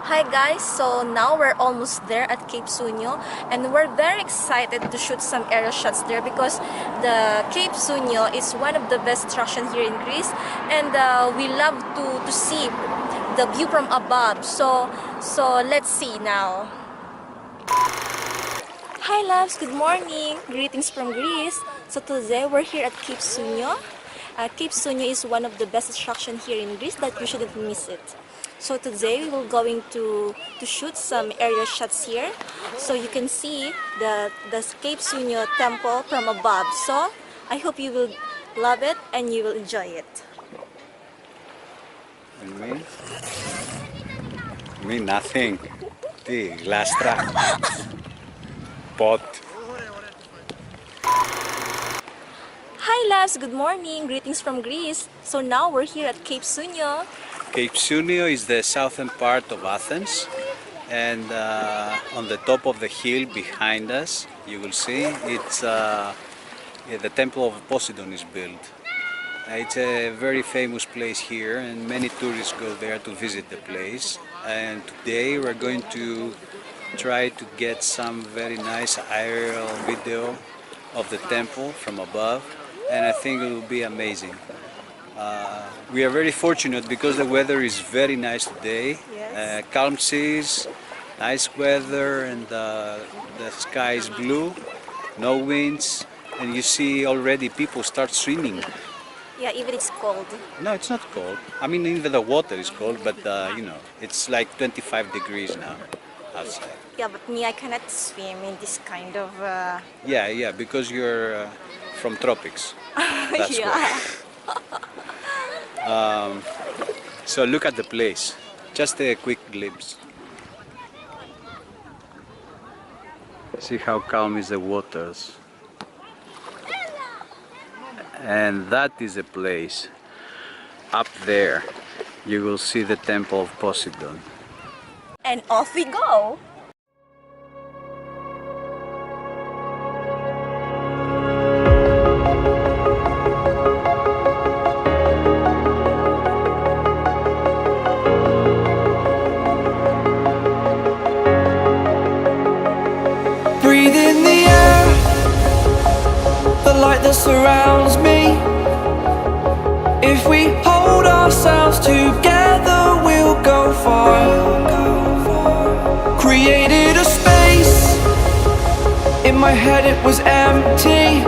Hi guys, so now we're almost there at Cape Sounio and we're very excited to shoot some aerial shots there because the Cape Sounio is one of the best attractions here in Greece, and we love to see the view from above. So let's see now. Hi loves, good morning. Greetings from Greece. So today we're here at Cape Sounio. Cape Sounio is one of the best attractions here in Greece that you shouldn't miss it. So today we're going to shoot some aerial shots here, so you can see the Cape Sounio Temple from above. So I hope you will love it and you will enjoy it. And me? Me nothing. The glastra. Pot. Hi loves, good morning. Greetings from Greece. So now we're here at Cape Sounio. Cape Sounio is the southern part of Athens, and on the top of the hill behind us you will see it's the temple of Poseidon is built. It's a very famous place here and many tourists go there to visit the place, and today we're going to try to get some very nice aerial video of the temple from above, and I think it will be amazing. We are very fortunate because the weather is very nice today. Yes. Calm seas, nice weather, and the sky is blue, no winds, and you see already people start swimming. Yeah, even it's cold. No, it's not cold. I mean, even the water is cold, but you know, it's like 25 degrees now outside. Yeah, but me, I cannot swim in this kind of... Yeah, because you're from tropics. That's yeah. why. So look at the place, just a quick glimpse. See how calm is the waters. And that is a place. Up there you will see the temple of Poseidon. And off we go! That surrounds me. If we hold ourselves together, we'll go far. Created a space. In my head it was empty.